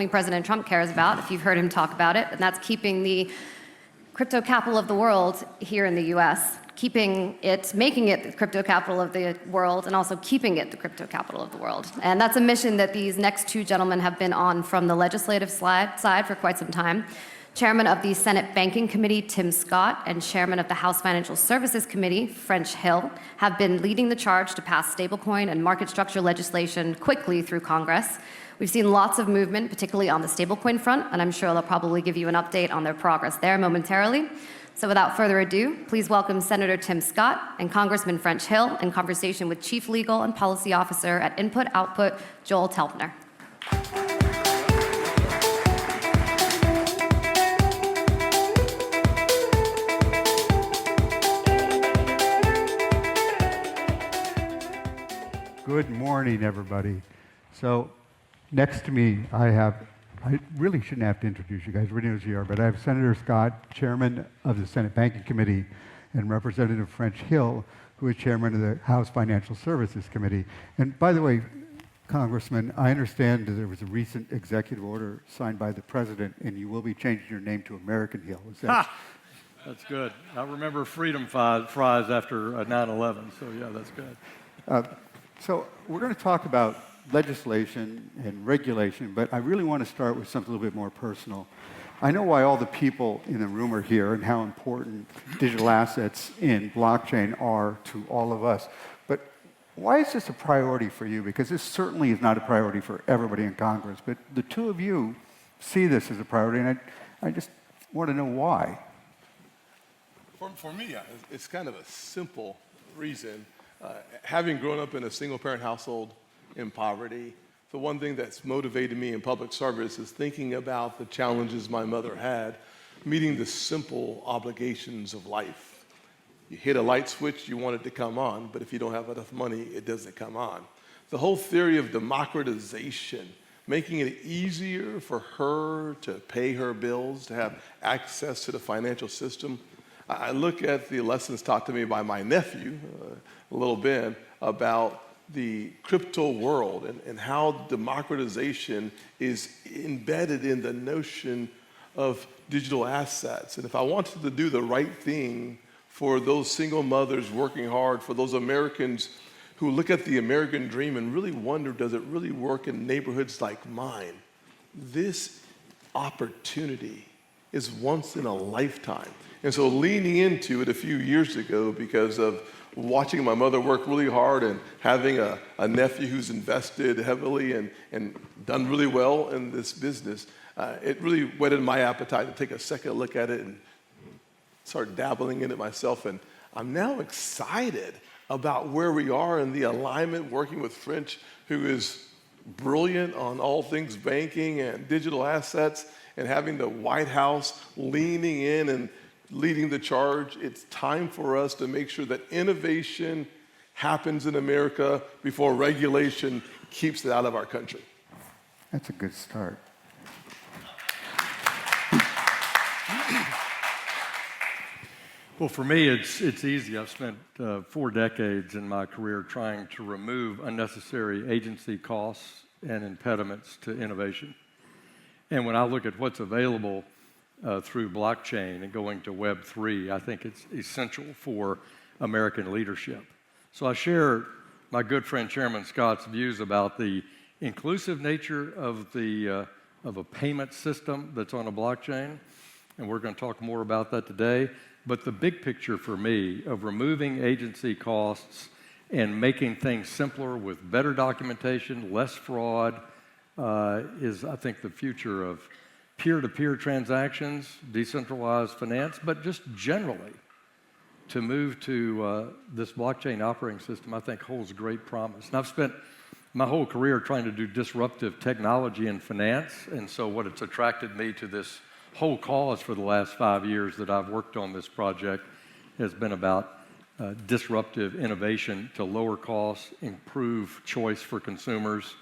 President Trump cares about, if you've heard him talk about it, and that's keeping the crypto capital of the world here in the US, making it the crypto capital of the world, and also keeping it the crypto capital of the world. And that's a mission that these next two gentlemen have been on from the legislative side for quite some time. Chairman of the Senate Banking Committee, Tim Scott, and Chairman of the House Financial Services Committee, French Hill, have been leading the charge to pass stablecoin and market structure legislation quickly through Congress. We've seen lots of movement, particularly on the stablecoin front, and I'm sure they'll probably give you an update on their progress there momentarily. So without further ado, please welcome Senator Tim Scott and Congressman French Hill in conversation with Chief Legal and Policy Officer at Input Output, Joel Telpner. Good morning, everybody. So next to me, I really shouldn't have to introduce you guys, everybody knows who you are, but I have Senator Scott, Chairman of the Senate Banking Committee, and Representative French Hill, who is Chairman of the House Financial Services Committee. And by the way, Congressman, I understand that there was a recent executive order signed by the President, and you will be changing your name to American Hill. Is that? That's good. I remember freedom fries after 9/11, so yeah, that's good. So we're going to talk about legislation and regulation, but I really want to start with something a little bit more personal. I know why all the people in the room are here and how important digital assets in blockchain are to all of us. But why is this a priority for you? Because this certainly is not a priority for everybody in Congress, but the two of you see this as a priority, and I just want to know why. For me, it's kind of a simple reason. Having grown up in a single-parent household in poverty, the one thing that's motivated me in public service is thinking about the challenges my mother had, meeting the simple obligations of life. You hit a light switch, you want it to come on, but if you don't have enough money, it doesn't come on. The whole theory of democratization, making it easier for her to pay her bills, to have access to the financial system. I look at the lessons taught to me by my nephew, little Ben, about the crypto world and how democratization is embedded in the notion of digital assets. And if I wanted to do the right thing for those single mothers working hard, for those Americans who look at the American dream and really wonder, does it really work in neighborhoods like mine? This opportunity is once in a lifetime. And so leaning into it a few years ago because of watching my mother work really hard and having a nephew who's invested heavily and done really well in this business, it really whetted my appetite to take a second look at it and start dabbling in it myself. And I'm now excited about where we are in the alignment, working with French, who is brilliant on all things banking and digital assets, and having the White House leaning in and leading the charge. It's time for us to make sure that innovation happens in America before regulation keeps it out of our country. That's a good start. Well, for me, it's easy. I've spent 4 decades in my career trying to remove unnecessary agency costs and impediments to innovation. And when I look at what's available through blockchain and going to Web3, I think it's essential for American leadership. So I share my good friend Chairman Scott's views about the inclusive nature of a payment system that's on a blockchain, and we're going to talk more about that today. But the big picture for me of removing agency costs and making things simpler with better documentation, less fraud, is, I think, the future of peer-to-peer transactions, decentralized finance, but just generally to move to this blockchain operating system, I think holds great promise. And I've spent my whole career trying to do disruptive technology in finance, and so what it's attracted me to this whole cause for the last 5 years that I've worked on this project has been about disruptive innovation to lower costs, improve choice for consumers,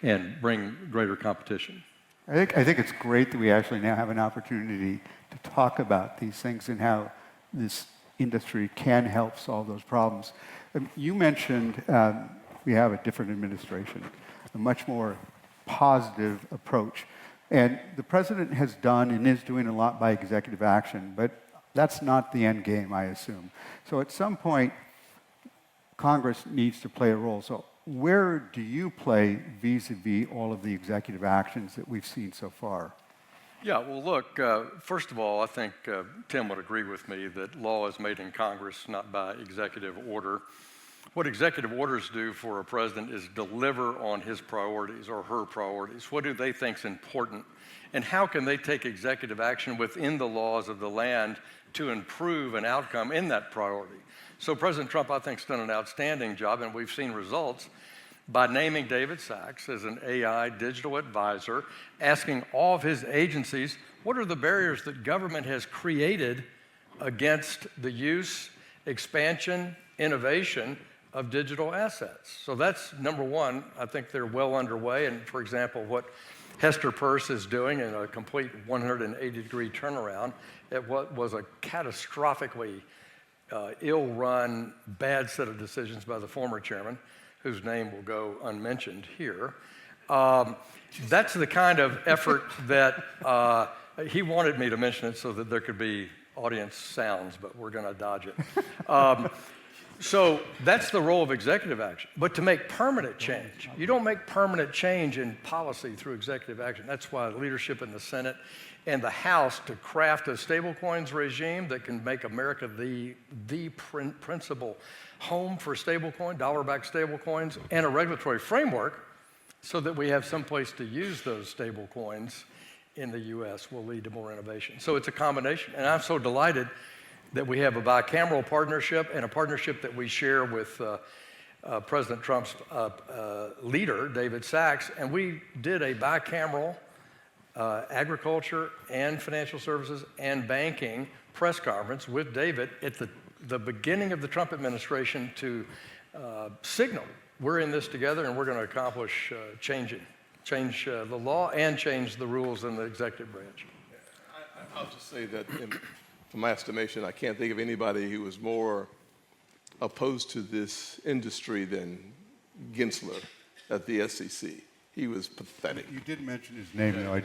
and bring greater competition. I think it's great that we actually now have an opportunity to talk about these things and how this industry can help solve those problems. You mentioned we have a different administration, a much more positive approach. And the president has done and is doing a lot by executive action, but that's not the end game, I assume. So at some point, Congress needs to play a role. So where do you play vis-a-vis all of the executive actions that we've seen so far? Yeah, well, look, first of all, I think Tim would agree with me that law is made in Congress, not by executive order. What executive orders do for a president is deliver on his priorities or her priorities. What do they think is important? And how can they take executive action within the laws of the land to improve an outcome in that priority? So President Trump, I think, has done an outstanding job, and we've seen results by naming David Sachs as an AI digital advisor, asking all of his agencies, what are the barriers that government has created against the use, expansion, innovation of digital assets? So that's number one. I think they're well underway. And for example, what Hester Peirce is doing in a complete 180-degree turnaround at what was a catastrophically ill-run, bad set of decisions by the former chairman, whose name will go unmentioned here. That's the kind of effort that he wanted me to mention it so that there could be audience sounds, but we're going to dodge it. So that's the role of executive action. But to make permanent change, you don't make permanent change in policy through executive action. That's why leadership in the Senate and the House to craft a stablecoins regime that can make America the principal home for stablecoin, dollar-backed stablecoins, and a regulatory framework so that we have some place to use those stablecoins in the U.S. will lead to more innovation. So it's a combination. And I'm so delighted that we have a bicameral partnership and a partnership that we share with President Trump's leader, David Sachs. And we did a bicameral agriculture and financial services and banking press conference with David at the beginning of the Trump administration to signal we're in this together and we're going to accomplish change the law and change the rules in the executive branch. I'll just say that from my estimation, I can't think of anybody who was more opposed to this industry than Gensler at the SEC. He was pathetic. You did mention his name, though.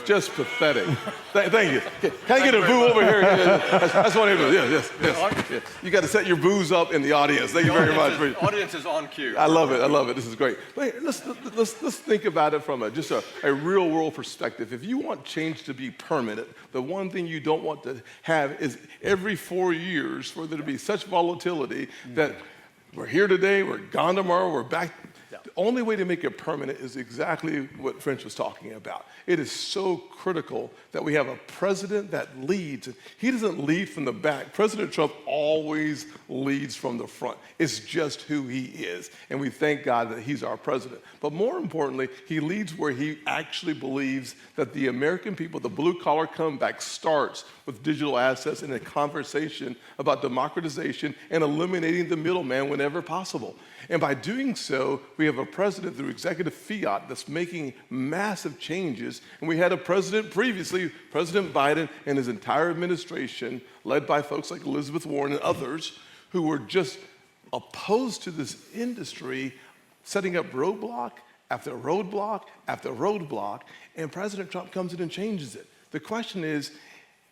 Just pathetic. Thank you. Can I get a boo over here? That's what it is. Yes. You got to set your boos up in the audience. Thank you very much. The audience is on cue. I love it. This is great. But let's think about it from just a real world perspective. If you want change to be permanent, the one thing you don't want to have is every 4 years for there to be such volatility that we're here today, we're gone tomorrow, we're back. The only way to make it permanent is exactly what French was talking about. It is so critical that we have a president that leads. He doesn't lead from the back. President Trump always leads from the front. It's just who he is. And we thank God that he's our president. But more importantly, he leads where he actually believes that the American people, the blue-collar comeback starts with digital assets and a conversation about democratization and eliminating the middleman whenever possible. And by doing so, we have a president through executive fiat that's making massive changes. And we had a president previously, President Biden and his entire administration, led by folks like Elizabeth Warren and others, who were just opposed to this industry, setting up roadblock after roadblock after roadblock. And President Trump comes in and changes it. The question is,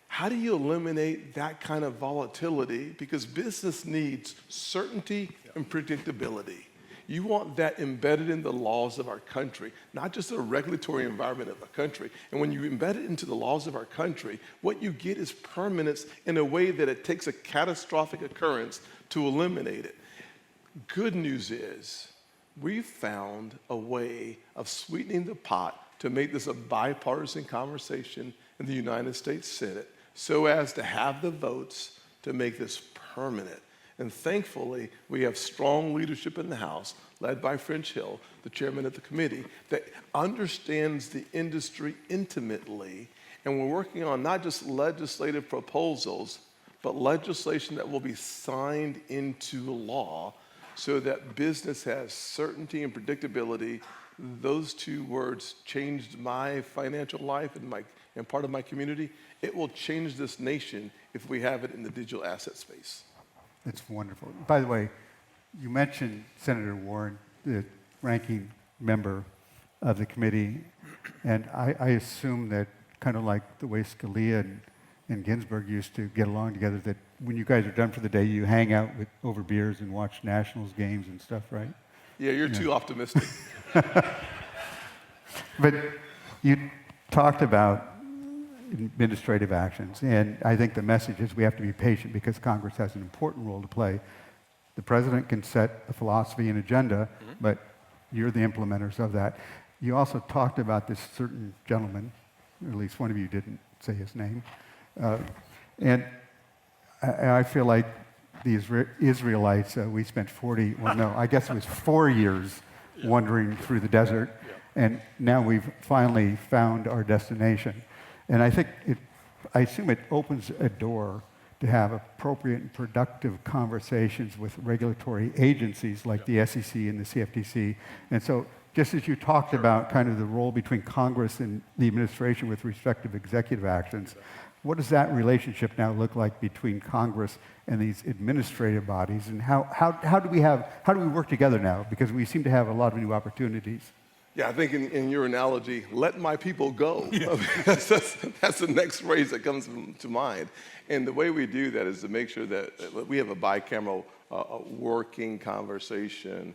how do you eliminate that kind of volatility? Because business needs certainty and predictability. You want that embedded in the laws of our country, not just the regulatory environment of our country. And when you embed it into the laws of our country, what you get is permanence in a way that it takes a catastrophic occurrence to eliminate it. Good news is we've found a way of sweetening the pot to make this a bipartisan conversation in the United States Senate, so as to have the votes to make this permanent. And thankfully, we have strong leadership in the House, led by French Hill, the chairman of the committee, that understands the industry intimately. And we're working on not just legislative proposals, but legislation that will be signed into law so that business has certainty and predictability. Those two words changed my financial life and part of my community. It will change this nation if we have it in the digital asset space. That's wonderful. By the way, you mentioned Senator Warren, the ranking member of the committee, and I assume that kind of like the way Scalia and Ginsburg used to get along together, that when you guys are done for the day, you hang out over beers and watch Nationals games and stuff, right? Yeah, you're too optimistic. But you talked about administrative actions, and I think the message is we have to be patient because Congress has an important role to play. The president can set a philosophy and agenda, but you're the implementers of that. You also talked about this certain gentleman, or at least one of you didn't say his name, and I feel like the Israelites, we spent 4 years wandering through the desert, and now we've finally found our destination. And I think I assume it opens a door to have appropriate and productive conversations with regulatory agencies like the SEC and the CFTC. And so just as you talked about kind of the role between Congress and the administration with respect to executive actions, what does that relationship now look like between Congress and these administrative bodies? And how do we work together now? Because we seem to have a lot of new opportunities. Yeah, I think in your analogy, let my people go. Yeah. that's the next phrase that comes to mind. And the way we do that is to make sure that we have a bicameral working conversation.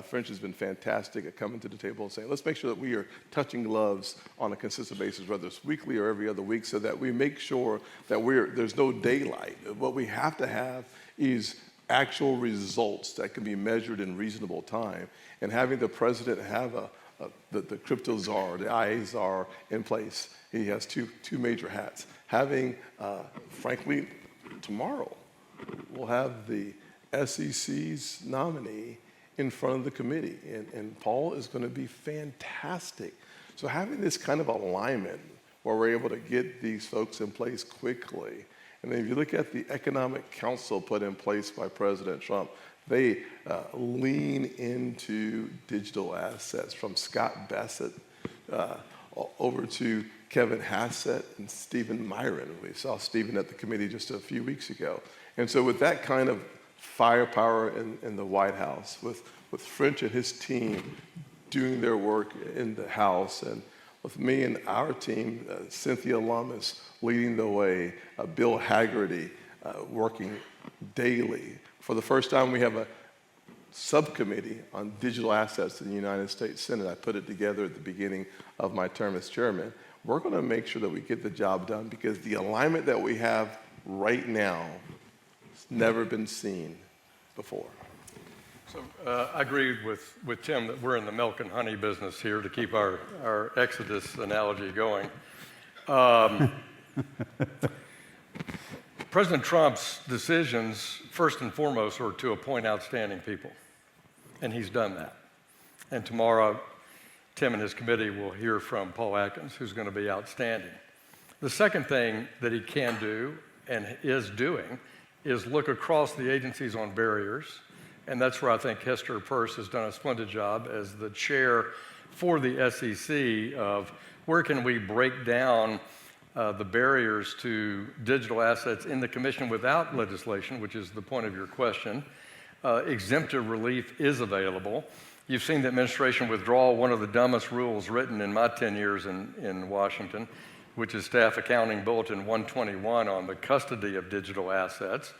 French has been fantastic at coming to the table and saying, let's make sure that we are touching gloves on a consistent basis, whether it's weekly or every other week, so that we make sure that there's no daylight. What we have to have is actual results that can be measured in reasonable time. And having the president have the crypto czar, the IA czar in place. He has two major hats. Having, frankly, tomorrow, we'll have the SEC's nominee in front of the committee, and Paul is going to be fantastic. So having this kind of alignment where we're able to get these folks in place quickly, and then if you look at the Economic Council put in place by President Trump, they lean into digital assets, from Scott Bassett over to Kevin Hassett and Stephen Myron. We saw Stephen at the committee just a few weeks ago. And so with that kind of firepower in the White House, with French and his team doing their work in the House, and with me and our team, Cynthia Lummis leading the way, Bill Hagerty working daily. For the first time, we have a subcommittee on digital assets in the United States Senate. I put it together at the beginning of my term as chairman. We're going to make sure that we get the job done, because the alignment that we have right now has never been seen before. So I agree with Tim that we're in the milk and honey business here to keep our Exodus analogy going. President Trump's decisions, first and foremost, are to appoint outstanding people, and he's done that. And tomorrow, Tim and his committee will hear from Paul Atkins, who's going to be outstanding. The second thing that he can do and is doing is look across the agencies on barriers, and that's where I think Hester Peirce has done a splendid job as the chair for the SEC of where can we break down the barriers to digital assets in the commission without legislation, which is the point of your question. Exemptive relief is available. You've seen the administration withdraw one of the dumbest rules written in my 10 years in Washington, which is Staff Accounting Bulletin 121 on the custody of digital assets,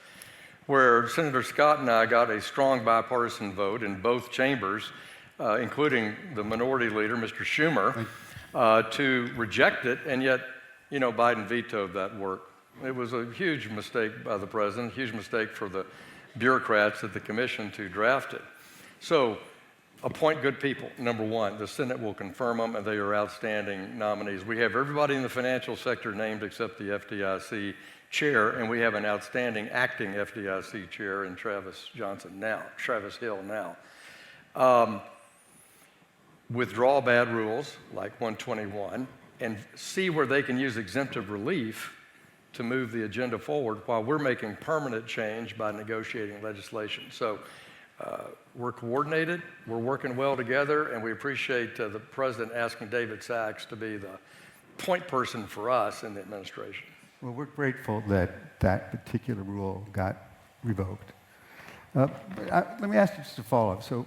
where Senator Scott and I got a strong bipartisan vote in both chambers, including the minority leader, Mr. Schumer, to reject it, and yet Biden vetoed that work. It was a huge mistake by the president, a huge mistake for the bureaucrats at the commission to draft it. So appoint good people, number one. The Senate will confirm them, and they are outstanding nominees. We have everybody in the financial sector named except the FDIC chair, and we have an outstanding acting FDIC chair in Travis Hill now. Withdraw bad rules like 121, and see where they can use exemptive relief to move the agenda forward while we're making permanent change by negotiating legislation. So we're coordinated, we're working well together, and we appreciate the president asking David Sachs to be the point person for us in the administration. Well, we're grateful that that particular rule got revoked. Let me ask you just a follow-up. So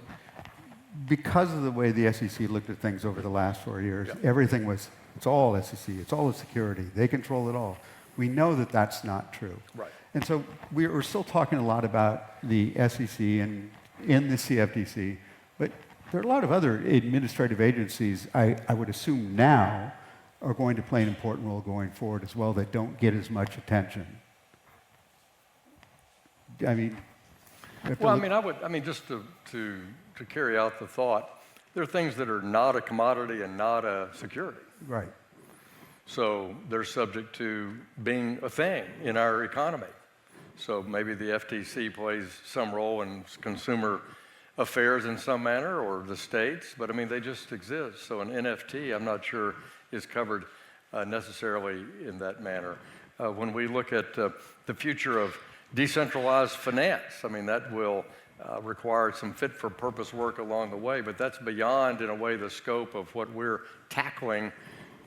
because of the way the SEC looked at things over the last 4 years, everything was, it's all SEC, it's all the security, they control it all. We know that that's not true. Right. And so we're still talking a lot about the SEC and in the CFTC, but there are a lot of other administrative agencies, I would assume now, are going to play an important role going forward as well that don't get as much attention. I mean, Well, I mean, just to carry out the thought, there are things that are not a commodity and not a security. right. So they're subject to being a thing in our economy. So maybe the FTC plays some role in consumer affairs in some manner, or the states, but I mean, they just exist. So an NFT, I'm not sure, is covered necessarily in that manner. When we look at the future of decentralized finance, I mean, that will require some fit-for-purpose work along the way, but that's beyond, in a way, the scope of what we're tackling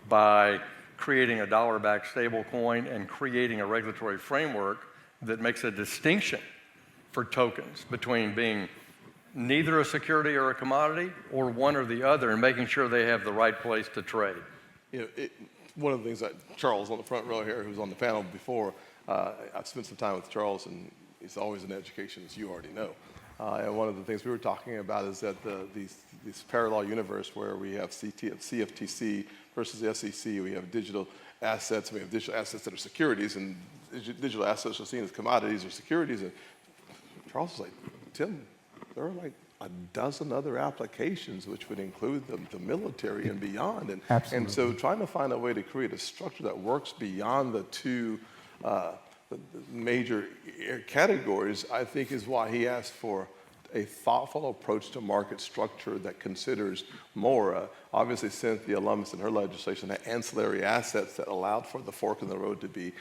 by creating a dollar-backed stablecoin and creating a regulatory framework that makes a distinction for tokens between being neither a security or a commodity, or one or the other, and making sure they have the right place to trade. You know, one of the things that Charles on the front row here, who's on the panel before, I've spent some time with Charles, and he's always in education, as you already know. And one of the things we were talking about is that this parallel universe where we have CFTC versus the SEC, we have digital assets, we have digital assets that are securities, and digital assets are seen as commodities or securities. And Charles was like, Tim, there are like a dozen other applications which would include the military and beyond. And, Absolutely. and so trying to find a way to create a structure that works beyond the two the major categories, I think, is why he asked for a thoughtful approach to market structure that considers more, obviously Cynthia Lummis and her legislation, the ancillary assets that allowed for the fork in the road to be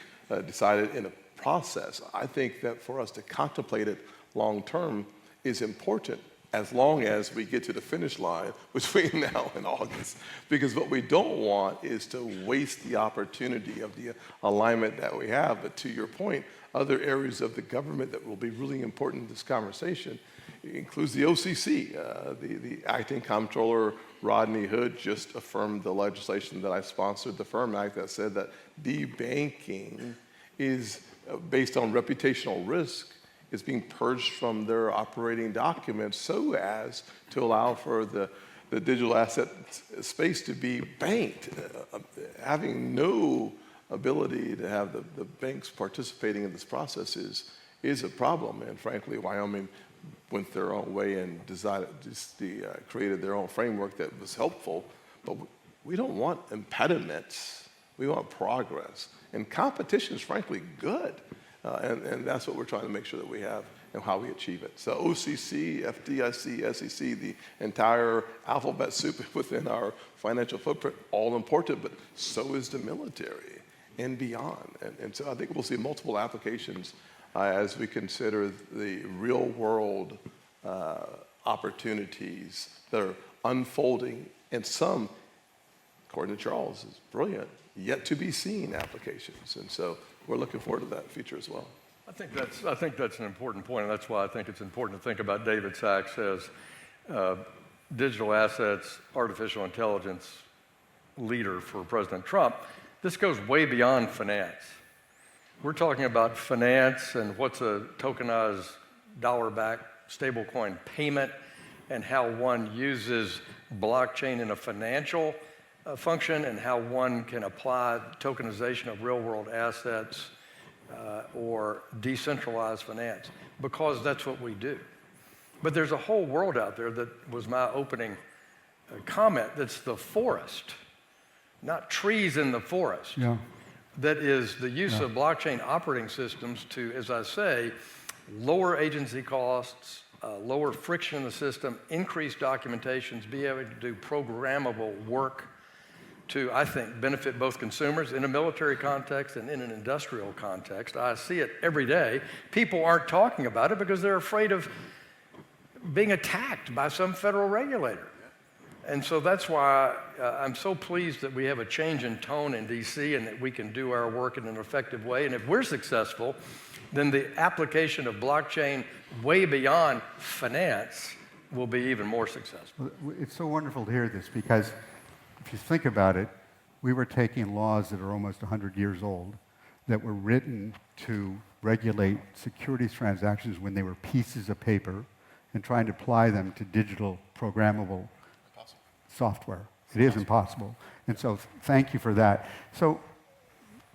decided in a process. I think that for us to contemplate it long term is important, as long as we get to the finish line between now and August. Because what we don't want is to waste the opportunity of the alignment that we have. But to your point, other areas of the government that will be really important in this conversation includes the OCC. The acting comptroller, Rodney Hood, just affirmed the legislation that I sponsored, the FIRM Act, that said that debanking is based on reputational risk, is being purged from their operating documents so as to allow for the digital asset space to be banked. Having no ability to have the banks participating in this process is a problem. And frankly, Wyoming went their own way and created their own framework that was helpful. But we don't want impediments. We want progress. And competition is frankly good. And that's what we're trying to make sure that we have and how we achieve it. So OCC, FDIC, SEC, the entire alphabet soup within our financial footprint, all important, but so is the military and beyond. And so I think we'll see multiple applications as we consider the real world opportunities that are unfolding, and some, according to Charles, is brilliant, yet to be seen applications. And so we're looking forward to that future as well. I think that's an important point, and that's why I think it's important to think about David Sachs as digital assets, artificial intelligence leader for President Trump. This goes way beyond finance. We're talking about finance and what's a tokenized dollar-backed stablecoin payment and how one uses blockchain in a financial function and how one can apply tokenization of real-world assets or decentralized finance, because that's what we do. But there's a whole world out there that was my opening comment, that's the forest, not trees in the forest. Yeah. That is the use of blockchain operating systems to, as I say, lower agency costs, lower friction in the system, increase documentations, be able to do programmable work to, I think, benefit both consumers in a military context and in an industrial context. I see it every day. People aren't talking about it because they're afraid of being attacked by some federal regulator. And so that's why I'm so pleased that we have a change in tone in DC and that we can do our work in an effective way. And if we're successful, then the application of blockchain way beyond finance will be even more successful. It's so wonderful to hear this because if you think about it, we were taking laws that are almost 100 years old that were written to regulate securities transactions when they were pieces of paper and trying to apply them to digital programmable software. It is impossible. And so thank you for that. So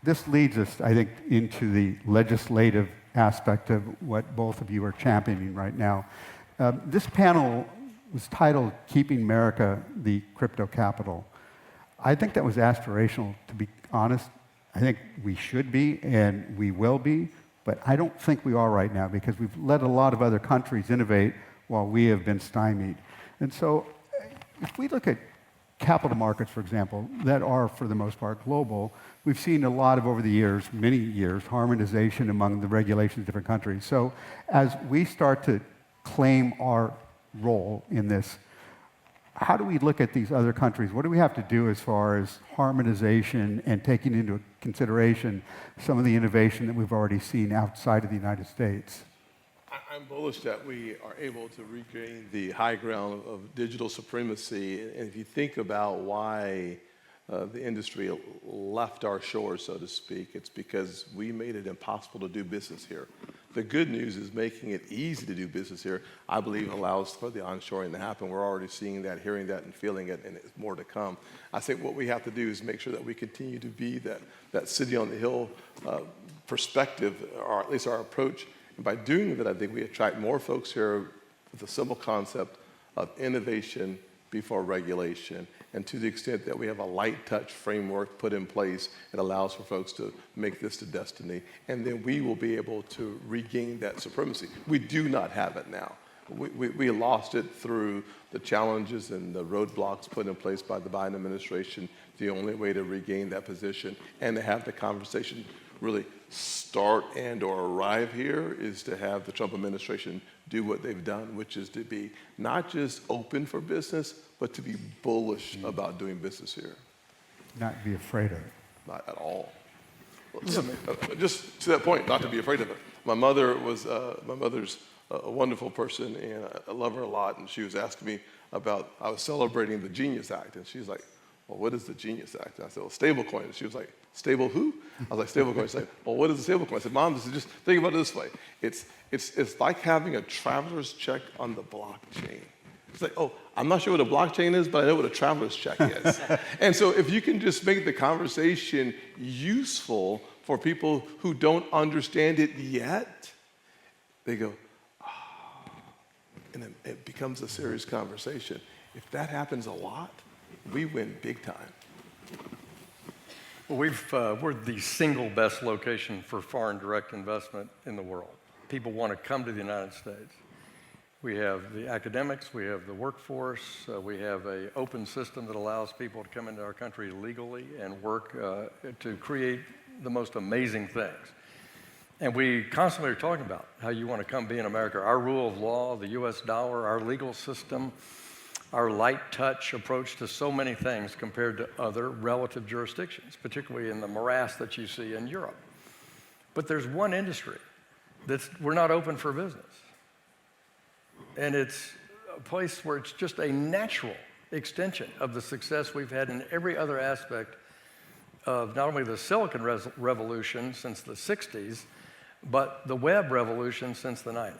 this leads us, I think, into the legislative aspect of what both of you are championing right now. This panel was titled Keeping America the Crypto Capital. I think that was aspirational, to be honest. I think we should be and we will be, but I don't think we are right now because we've let a lot of other countries innovate while we have been stymied. And so if we look at capital markets, for example, that are, for the most part, global, we've seen a lot of, over the years, many years, harmonization among the regulations of different countries. So as we start to claim our role in this, how do we look at these other countries? What do we have to do as far as harmonization and taking into consideration some of the innovation that we've already seen outside of the United States? I'm bullish that we are able to regain the high ground of digital supremacy. And if you think about why the industry left our shores, so to speak, it's because we made it impossible to do business here. The good news is making it easy to do business here, I believe, allows for the onshoring to happen. We're already seeing that, hearing that, and feeling it, and it's more to come. I think what we have to do is make sure that we continue to be that city on the hill perspective, or at least our approach. And by doing that, I think we attract more folks here with the simple concept of innovation before regulation. And to the extent that we have a light touch framework put in place, it allows for folks to make this to destiny. And then we will be able to regain that supremacy. We do not have it now. We lost it through the challenges and the roadblocks put in place by the Biden administration. The only way to regain that position and to have the conversation really start and or arrive here is to have the Trump administration do what they've done, which is to be not just open for business, but to be bullish about doing business here. Not be afraid of it. Not at all. Just to that point, not to be afraid of it. My mother's a wonderful person, and I love her a lot, and she was asking me about, I was celebrating the Genius Act, and she's like, well, what is the Genius Act? And I said, well, stablecoin. And she was like, stable who? I was like, stablecoin. She's like, well, what is a stablecoin? I said, Mom, just think about it this way. It's like having a traveler's check on the blockchain. It's like, oh, I'm not sure what a blockchain is, but I know what a traveler's check is. And so if you can just make the conversation useful for people who don't understand it yet, they go, oh, and then it becomes a serious conversation. If that happens a lot, we win big time. Well, we're the single best location for foreign direct investment in the world. People want to come to the United States. We have the academics, we have the workforce, we have an open system that allows people to come into our country legally and work to create the most amazing things. And we constantly are talking about how you want to come be in America. Our rule of law, the US dollar, our legal system, our light touch approach to so many things compared to other relative jurisdictions, particularly in the morass that you see in Europe. But there's one industry we're not open for business. And it's a place where it's just a natural extension of the success we've had in every other aspect of not only the Silicon Revolution since the 60s, but the web revolution since the 90s.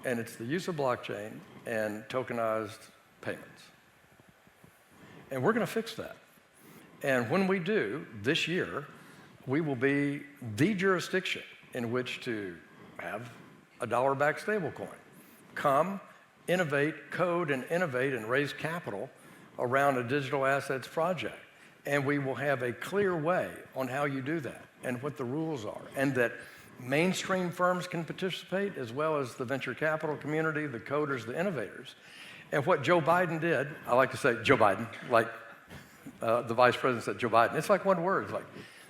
And it's the use of blockchain and tokenized payments. And we're going to fix that. And when we do, this year, we will be the jurisdiction in which to have a dollar-backed stablecoin. Come, innovate, code, and innovate and raise capital around a digital assets project. And we will have a clear way on how you do that and what the rules are, and that mainstream firms can participate as well as the venture capital community, the coders, the innovators. And what Joe Biden did, I like to say Joe Biden, like the vice president said Joe Biden. It's like one word. It's like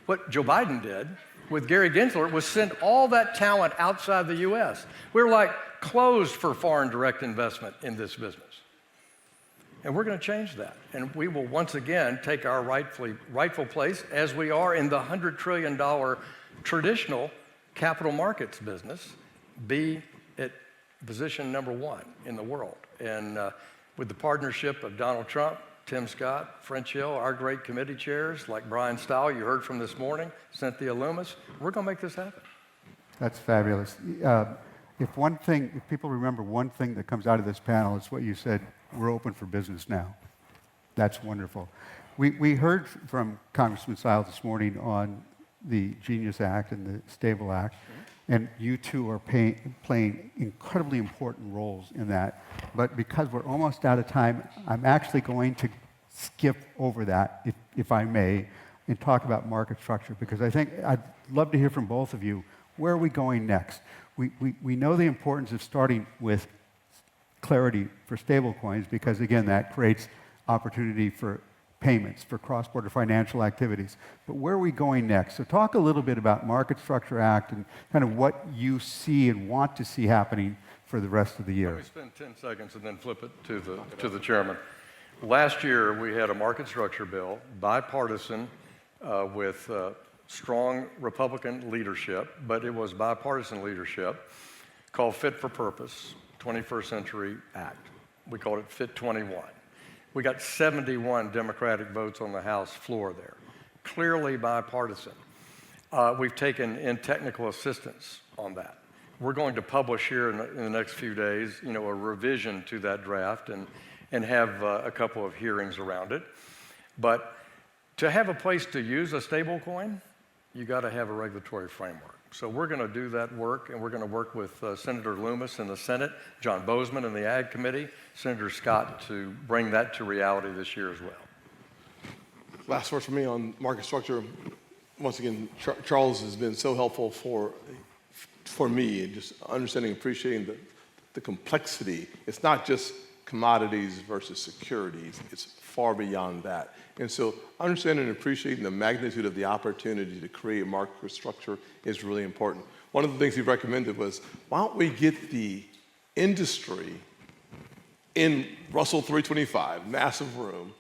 what Joe Biden did with Gary Gensler was send all that talent outside the U.S. We're like closed for foreign direct investment in this business. And we're going to change that. And we will once again take our rightful place as we are in the $100 trillion traditional capital markets business, be it position number one in the world. And with the partnership of Donald Trump, Tim Scott, French Hill, our great committee chairs like Brian Stahl, you heard from this morning, Cynthia Loomis, we're going to make this happen. That's fabulous. If people remember one thing that comes out of this panel, it's what you said, we're open for business now. That's wonderful. We heard from Congressman Stiles this morning on the Genius Act and the Stable Act, and you two are playing incredibly important roles in that. But because we're almost out of time, I'm actually going to skip over that, if I may, and talk about market structure, because I think I'd love to hear from both of you. Where are we going next? We know the importance of starting with clarity for stablecoins, because again, that creates opportunity for payments, for cross-border financial activities. But where are we going next? So talk a little bit about Market Structure Act and kind of what you see and want to see happening for the rest of the year. Let me spend 10 seconds and then flip it to the chairman. Last year, we had a market structure bill, bipartisan, with strong Republican leadership, but it was bipartisan leadership, called Fit for Purpose, 21st Century Act. We called it Fit 21. We got 71 Democratic votes on the House floor there. Clearly bipartisan. We've taken in technical assistance on that. We're going to publish here in the next few days, a revision to that draft and have a couple of hearings around it. But to have a place to use a stable coin, you got to have a regulatory framework. So we're going to do that work, and we're going to work with Senator Loomis in the Senate, John Bozeman in the Ag Committee, Senator Scott to bring that to reality this year as well. Last word for me on market structure. Once again, Charles has been so helpful for me in just understanding and appreciating the complexity. It's not just commodities versus securities. It's far beyond that. And so understanding and appreciating the magnitude of the opportunity to create market structure is really important. One of the things he recommended was, why don't we get the industry in Russell 325, massive room,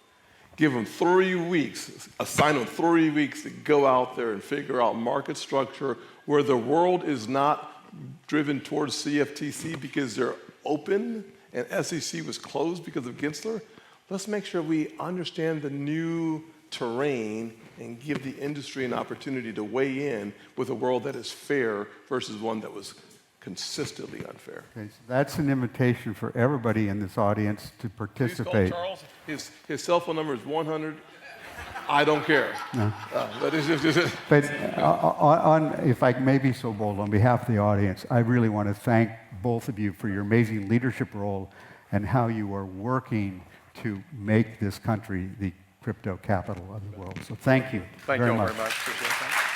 give them 3 weeks, assign them 3 weeks to go out there and figure out market structure where the world is not driven towards CFTC because they're open and SEC was closed because of Gensler. Let's make sure we understand the new terrain and give the industry an opportunity to weigh in with a world that is fair versus one that was consistently unfair. Okay, so that's an invitation for everybody in this audience to participate. Please call Charles. His cell phone number is 100. I don't care. No. But it's just But if I may be so bold, on behalf of the audience, I really want to thank both of you for your amazing leadership role and how you are working to make this country the crypto capital of the world. So thank you Thank you very all much. very much. Appreciate it.